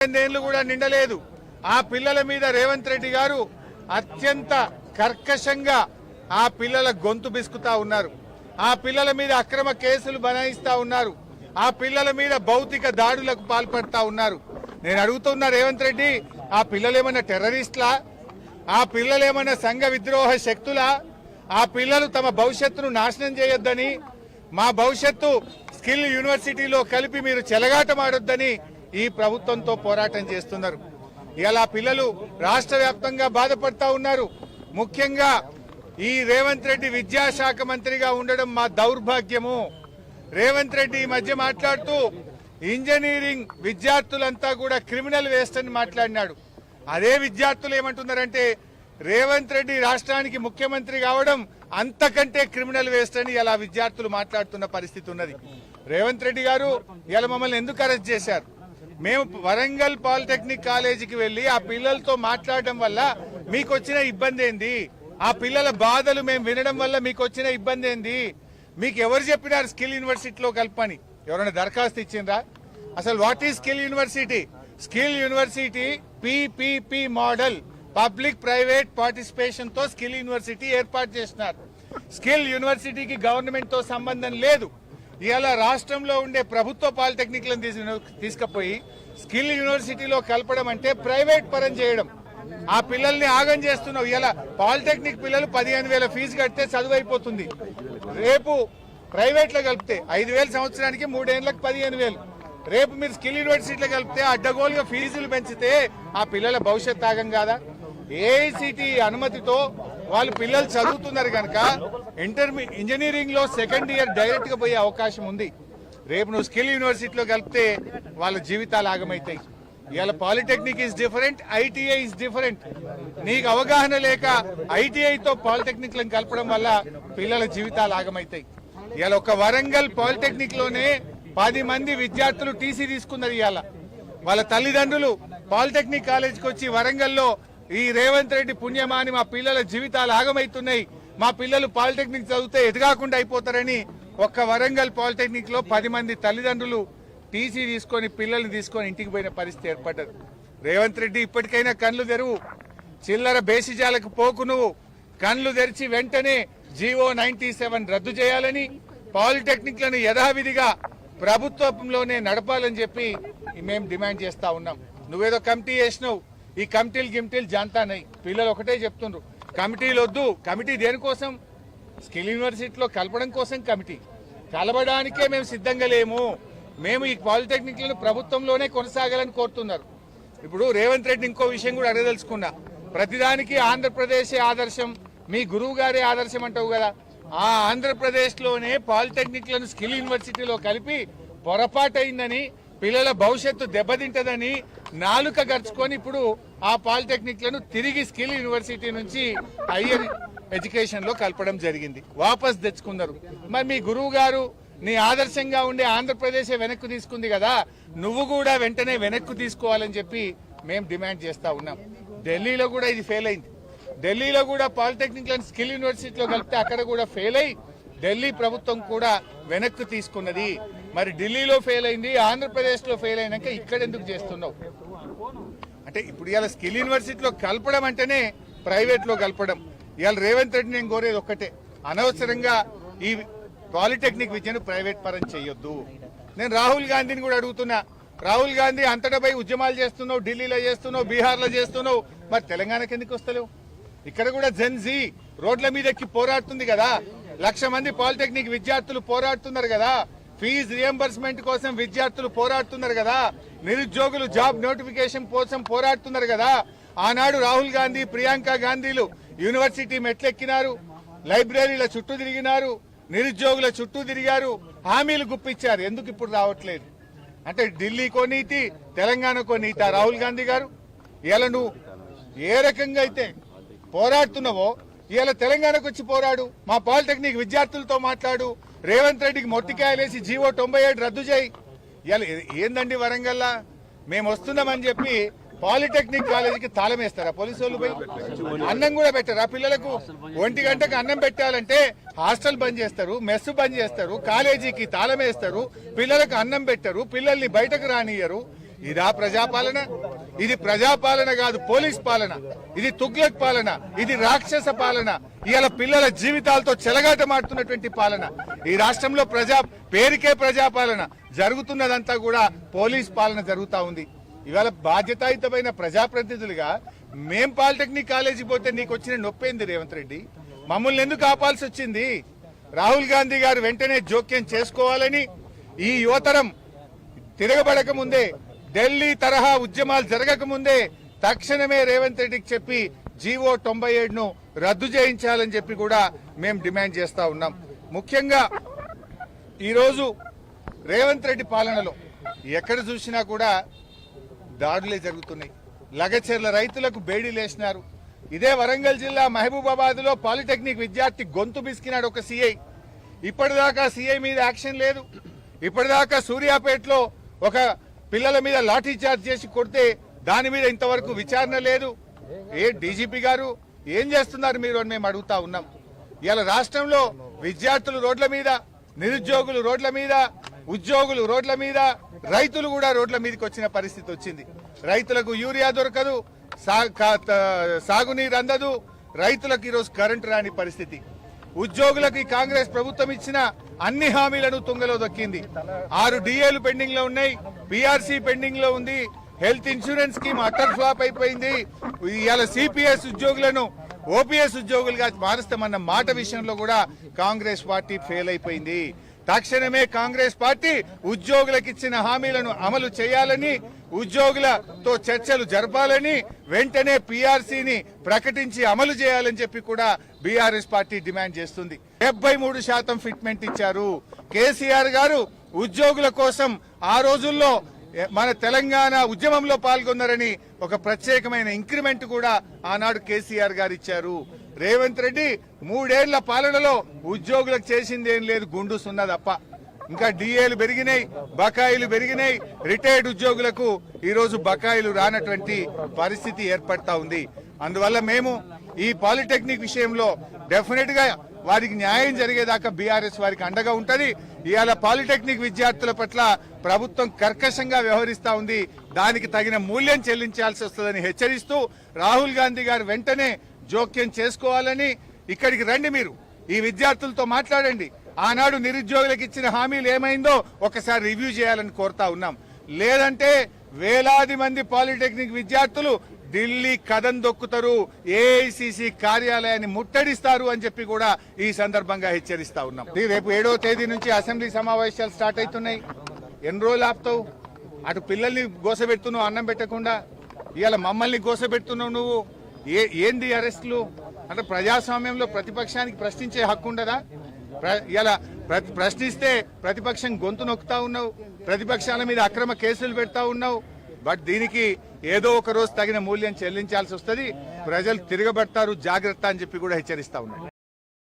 18 కూడా నిండలేదు. ఆ పిల్లల మీద రేవంత్ రెడ్డి గారు అత్యంత కర్కశంగా ఆ పిల్లల గొంతు బిసుకుతా ఉన్నారు. ఆ పిల్లల మీద అక్రమ కేసులు బనాయిస్తా ఉన్నారు. ఆ పిల్లల మీద భౌతిక దాడులకు పాల్పడతా ఉన్నారు. నేను అడుగుతున్నా రేవంత్ రెడ్డి, ఆ పిల్లలేమన్నా టెర్రరిస్టులా? ఆ పిల్లలేమన్నా సంఘ విద్రోహ శక్తులా? ఆ పిల్లలు తమ భవిష్యత్తును నాశనం చేయొద్దని, మా భవిష్యత్తు స్కిల్ యూనివర్సిటీలో కలిపి మీరు చెలగాటమాడొద్దని ఈ ప్రభుత్వంతో పోరాటం చేస్తున్నారు. ఇలా పిల్లలు రాష్ట్ర వ్యాప్తంగా బాధపడతా ఉన్నారు. ముఖ్యంగా ఈ రేవంత్ రెడ్డి విద్యాశాఖ మంత్రిగా ఉండడం మా దౌర్భాగ్యము. రేవంత్ రెడ్డి ఈ మధ్య మాట్లాడుతూ ఇంజనీరింగ్ విద్యార్థులంతా కూడా క్రిమినల్ వేస్ట్ అని మాట్లాడినాడు. అదే విద్యార్థులు ఏమంటున్నారంటే రేవంత్ రెడ్డి రాష్ట్రానికి ముఖ్యమంత్రి కావడం అంతకంటే క్రిమినల్ వేస్ట్ అని ఇలా విద్యార్థులు మాట్లాడుతున్న పరిస్థితి ఉన్నది. రేవంత్ రెడ్డి గారు ఇలా మమ్మల్ని ఎందుకు అరెస్ట్ చేశారు? మేము వరంగల్ పాలిటెక్నిక్ కాలేజీకి వెళ్లి ఆ పిల్లలతో మాట్లాడడం వల్ల మీకు వచ్చిన ఇబ్బంది ఏంది? ఆ పిల్లల బాధలు మేము వినడం వల్ల మీకు వచ్చిన ఇబ్బంది ఏంది? మీకు ఎవరు చెప్పినారు స్కిల్ యూనివర్సిటీలో కల్పని? ఎవరైనా దరఖాస్తు ఇచ్చిండ్రా? అసలు what is skill university? Skill university PPP model, public private participation తో స్కిల్ యూనివర్సిటీ ఏర్పాటు చేసినారు. స్కిల్ యూనివర్సిటీకి గవర్నమెంట్ తో సంబంధం లేదు. ఇవాళ రాష్ట్రంలో ఉండే ప్రభుత్వ పాలిటెక్నిక్లను తీసుకుపోయి స్కిల్ యూనివర్సిటీలో కలపడం అంటే ప్రైవేట్ పరం చేయడం. ఆ పిల్లల్ని ఆగం చేస్తున్నావు. ఇలా పాలిటెక్నిక్ పిల్లలు 15,000 ఫీజు కడితే చదువు అయిపోతుంది. రేపు ప్రైవేట్ లో కలిపితే 5,000 సంవత్సరానికి, 3 ఏళ్లకు 15,000. రేపు మీరు స్కిల్ యూనివర్సిటీలో కలిపితే అడ్డగోలుగా ఫీజులు పెంచితే ఆ పిల్లల భవిష్యత్ ఆగం కాదా? ఏఐసిటి అనుమతితో వాళ్ళు పిల్లలు చదువుతున్నారు కనుక ఇంజనీరింగ్ లో సెకండ్ ఇయర్ డైరెక్ట్ గా పోయే అవకాశం ఉంది. రేపు నువ్వు స్కిల్ యూనివర్సిటీలో కలిపితే వాళ్ళ జీవితాలు ఆగమవుతాయి. ఇవాళ polytechnic is different, ITI is different. నీకు అవగాహన లేక ఐటీఐతో పాలిటెక్నిక్ లను కలపడం వల్ల పిల్లల జీవితాలు ఆగమవుతాయి. ఇవాళ ఒక వరంగల్ పాలిటెక్నిక్ లోనే 10 మంది విద్యార్థులు టీసీ తీసుకున్నారు. ఇవాళ వాళ్ళ తల్లిదండ్రులు పాలిటెక్నిక్ కాలేజీకి వచ్చి వరంగల్లో ఈ రేవంత్ రెడ్డి పుణ్యమాని మా పిల్లల జీవితాలు ఆగమవుతున్నాయి, మా పిల్లలు పాలిటెక్నిక్ చదివితే ఎదగాకుండా అయిపోతారని ఒక్క వరంగల్ పాలిటెక్నిక్ లో 10 మంది తల్లిదండ్రులు టీసీ తీసుకొని పిల్లల్ని తీసుకొని ఇంటికి పోయిన పరిస్థితి ఏర్పడ్డది. రేవంత్ రెడ్డి ఇప్పటికైనా కళ్లు తెరువు, చిల్లర బేసిజాలకు పోకు. నువ్వు కళ్లు తెరిచి వెంటనే జీవో 97 రద్దు చేయాలని, పాలిటెక్నిక్ లను యథావిధిగా ప్రభుత్వంలోనే నడపాలని చెప్పి మేము డిమాండ్ చేస్తా ఉన్నాం. నువ్వేదో కమిటీ చేసినావు, ఈ కమిటీలు జాంతానై పిల్లలు ఒకటే చెప్తుండ్రు, కమిటీలు వద్దు. కమిటీ దేనికోసం? స్కిల్ యూనివర్సిటీలో కలపడం కోసం కమిటీ. కలవడానికే మేము సిద్ధంగా లేము. మేము ఈ పాలిటెక్నిక్లను ప్రభుత్వంలోనే కొనసాగాలని కోరుతున్నారు. ఇప్పుడు రేవంత్ రెడ్డి ఇంకో విషయం కూడా అడగదలుచుకున్నా. ప్రతిదానికి ఆంధ్రప్రదేశే ఆదర్శం, మీ గురువు గారే ఆదర్శం అంటావు కదా. ఆ ఆంధ్రప్రదేశ్ లోనే పాలిటెక్నిక్లను స్కిల్ యూనివర్సిటీలో కలిపి పొరపాటైందని, పిల్లల భవిష్యత్తు దెబ్బతింటదని నాలుక గర్చుకొని ఇప్పుడు ఆ పాలిటెక్నిక్లను తిరిగి స్కిల్ యూనివర్సిటీ నుంచి హైయర్ ఎడ్యుకేషన్ లో కలపడం జరిగింది. వాపస్ తెచ్చుకున్నారు. మరి మీ గురువు గారు నీ ఆదర్శంగా ఉండే ఆంధ్రప్రదేశ్ వెనక్కు తీసుకుంది కదా, నువ్వు కూడా వెంటనే వెనక్కు తీసుకోవాలని చెప్పి మేము డిమాండ్ చేస్తా ఉన్నాం. ఢిల్లీలో కూడా ఇది ఫెయిల్ అయింది. ఢిల్లీలో కూడా పాలిటెక్నిక్ స్కిల్ యూనివర్సిటీలో కలిపితే అక్కడ కూడా ఫెయిల్ అయి ఢిల్లీ ప్రభుత్వం కూడా వెనక్కు తీసుకున్నది. మరి ఢిల్లీలో ఫెయిల్ అయింది, ఆంధ్రప్రదేశ్ లో ఫెయిల్ అయినాక ఇక్కడ ఎందుకు చేస్తున్నావు? అంటే ఇప్పుడు ఇవాళ స్కిల్ యూనివర్సిటీలో కలపడం అంటేనే ప్రైవేట్ లో కలపడం. ఇవాళ రేవంత్ రెడ్డి నేను కోరేది ఒక్కటే, అనవసరంగా ఈ పాలిటెక్నిక్ విద్యను ప్రైవేట్ పరం చేయొద్దు. నేను రాహుల్ గాంధీని కూడా అడుగుతున్నా, రాహుల్ గాంధీ అంతటా పోయి ఉద్యమాలు చేస్తున్నావు, ఢిల్లీలో చేస్తున్నావు, బీహార్ లో చేస్తున్నావు, మరి తెలంగాణకి ఎందుకు వస్తలేవు? ఇక్కడ కూడా జెన్జీ రోడ్ల మీద ఎక్కి పోరాడుతుంది కదా, 1,00,000 మంది పాలిటెక్నిక్ విద్యార్థులు పోరాడుతున్నారు కదా, ఫీజు రియంబర్స్మెంట్ కోసం విద్యార్థులు పోరాడుతున్నారు కదా, నిరుద్యోగులు జాబ్ నోటిఫికేషన్ కోసం పోరాడుతున్నారు కదా. ఆనాడు రాహుల్ గాంధీ, ప్రియాంక గాంధీలు యూనివర్సిటీ మెట్లెక్కినారు, లైబ్రరీల చుట్టూ తిరిగినారు, నిరుద్యోగుల చుట్టూ తిరిగారు, హామీలు గుప్పించారు. ఎందుకు ఇప్పుడు రావట్లేదు? అంటే ఢిల్లీకో నీతి, తెలంగాణకో నీతి. రాహుల్ గాంధీ గారు ఇలా నువ్వు ఏ రకంగా అయితే పోరాడుతున్నావో ఇలా తెలంగాణకు వచ్చి పోరాడు, మా పాలిటెక్నిక్ విద్యార్థులతో మాట్లాడు, రేవంత్ రెడ్డికి మొట్టికాయలేసి జీవో 97 రద్దు చేయి. ఇలా ఏందండి వరంగల్లా మేము వస్తున్నామని చెప్పి పాలిటెక్నిక్ కాలేజీకి తాళం వేస్తారా పోలీసు వాళ్ళు? పోయి అన్నం కూడా పెట్టారు. ఆ పిల్లలకు 1 గంటకు అన్నం పెట్టాలంటే హాస్టల్ బంద్ చేస్తారు, మెస్ బంద్ చేస్తారు, కాలేజీకి తాళం వేస్తారు, పిల్లలకు అన్నం పెట్టరు, పిల్లల్ని బయటకు రానియరు. ఇదా ప్రజాపాలన? ఇది ప్రజాపాలన కాదు, పోలీస్ పాలన. ఇది తుగ్లక్ పాలన, ఇది రాక్షస పాలన. ఇవాళ పిల్లల జీవితాలతో చెలగాటమాడుతున్నటువంటి పాలన. ఈ రాష్ట్రంలో పేరుకే ప్రజాపాలన, జరుగుతున్నదంతా కూడా పోలీస్ పాలన జరుగుతా ఉంది. ఇవాళ బాధ్యతాయుతమైన ప్రజాప్రతినిధులుగా మేం పాలిటెక్నిక్ కాలేజీ పోతే నీకు వచ్చిన నొప్పేంది రేవంత్ రెడ్డి? మమ్మల్ని ఎందుకు ఆపాల్సి వచ్చింది? రాహుల్ గాంధీ గారు వెంటనే జోక్యం చేసుకోవాలని, ఈ యువతరం తిరగబడక ముందే, ఢిల్లీ తరహా ఉద్యమాలు జరగక ముందే తక్షణమే రేవంత్ రెడ్డికి చెప్పి జీవో 97ను రద్దు చేయించాలని చెప్పి కూడా మేము డిమాండ్ చేస్తా ఉన్నాం. ముఖ్యంగా ఈరోజు రేవంత్ రెడ్డి పాలనలో ఎక్కడ చూసినా కూడా దాడులే జరుగుతున్నాయి. లగచెర్ల రైతులకు బేడీలేసినారు. ఇదే వరంగల్ జిల్లా మహబూబాబాద్ లో పాలిటెక్నిక్ విద్యార్థి గొంతు బిసికినాడు ఒక సీఐ. ఇప్పటిదాకా సీఐ మీద యాక్షన్ లేదు. ఇప్పటిదాకా సూర్యాపేటలో ఒక పిల్లల మీద లాఠీ చార్జ్ చేసి కొడితే దాని మీద ఇంతవరకు విచారణ లేదు. డీజీపీ గారు ఏం చేస్తున్నారు మీరు అని మేము అడుగుతా ఉన్నాం. ఇవాళ రాష్ట్రంలో విద్యార్థులు రోడ్ల మీద, నిరుద్యోగులు రోడ్ల మీద, ఉద్యోగులు రోడ్ల మీద, రైతులు కూడా రోడ్ల మీదకి వచ్చిన పరిస్థితి వచ్చింది. రైతులకు యూరియా దొరకదు, సాగునీరు అందదు, రైతులకు ఈరోజు కరెంటు రాని పరిస్థితి. ఉద్యోగులకు ఈ కాంగ్రెస్ ప్రభుత్వం ఇచ్చిన అన్ని హామీలను తుంగలో దొక్కింది. 6 డిఏలు పెండింగ్ లో ఉన్నాయి, పీఆర్సీ పెండింగ్ లో ఉంది, health insurance scheme utter flop అయిపోయింది. ఇవాళ సిపిఎస్ ఉద్యోగులను ఓపీఎస్ ఉద్యోగులుగా మారుస్తామన్న మాట విషయంలో కూడా కాంగ్రెస్ పార్టీ ఫెయిల్ అయిపోయింది. తక్షణమే కాంగ్రెస్ పార్టీ ఉద్యోగులకు ఇచ్చిన హామీలను అమలు చేయాలని, ఉద్యోగులతో చర్చలు జరపాలని, వెంటనే పీఆర్సీని ప్రకటించి అమలు చేయాలని చెప్పి కూడా బీఆర్ఎస్ పార్టీ డిమాండ్ చేస్తుంది. 73% ఫిట్మెంట్ ఇచ్చారు. కేసీఆర్ గారు ఉద్యోగుల కోసం ఆ రోజుల్లో మన తెలంగాణ ఉద్యమంలో పాల్గొన్నారని ఒక ప్రత్యేకమైన ఇంక్రిమెంట్ కూడా ఆనాడు కేసీఆర్ గారు ఇచ్చారు. రేవంత్ రెడ్డి 3 ఏళ్ల పాలనలో ఉద్యోగులకు చేసింది ఏం లేదు, గుండు సున్నా తప్ప. ఇంకా డిఏలు పెరిగినాయి, బకాయిలు పెరిగినాయి. రిటైర్డ్ ఉద్యోగులకు ఈరోజు బకాయిలు రానటువంటి పరిస్థితి ఏర్పడతా ఉంది. అందువల్ల మేము ఈ పాలిటెక్నిక్ విషయంలో డెఫినెట్ గా వారికి న్యాయం జరిగేదాకా బీఆర్ఎస్ వారికి అండగా ఉంటది. ఇవాళ పాలిటెక్నిక్ విద్యార్థుల పట్ల ప్రభుత్వం కర్కశంగా వ్యవహరిస్తా ఉంది. దానికి తగిన మూల్యం చెల్లించాల్సి వస్తుందని హెచ్చరిస్తూ రాహుల్ గాంధీ గారు వెంటనే జోక్యం చేసుకోవాలని, ఇక్కడికి రండి, మీరు ఈ విద్యార్థులతో మాట్లాడండి. ఆనాడు నిరుద్యోగులకు ఇచ్చిన హామీలు ఏమైందో ఒకసారి రివ్యూ చేయాలని కోరుతా ఉన్నాం. లేదంటే వేలాది మంది పాలిటెక్నిక్ విద్యార్థులు ఢిల్లీ కదం దొక్కుతారు, ఏఐసిసి కార్యాలయాన్ని ముట్టడిస్తారు అని చెప్పి కూడా ఈ సందర్భంగా హెచ్చరిస్తా ఉన్నాం. రేపు 7వ తేదీ నుంచి అసెంబ్లీ సమావేశాలు స్టార్ట్ అవుతున్నాయి. ఎన్ని రోజులు ఆపుతావు? అటు పిల్లల్ని గోసబెడుతున్నావు అన్నం పెట్టకుండా, ఇవాళ మమ్మల్ని గోసబెడుతున్నావు నువ్వు. ఏంది అరెస్టులు? అంటే ప్రజాస్వామ్యంలో ప్రతిపక్షానికి ప్రశ్నించే హక్కు ఉండదా? ఇలా ప్రశ్నిస్తే ప్రతిపక్షం గొంతు నొక్కుతా ఉన్నావు, ప్రతిపక్షాల మీద అక్రమ కేసులు పెడతా ఉన్నావు. బట్ దీనికి ఏదో ఒక రోజు తగిన మూల్యం చెల్లించాల్సి వస్తుంది. ప్రజలు తిరగబడతారు, జాగ్రత్త అని చెప్పి కూడా హెచ్చరిస్తా ఉన్నాం.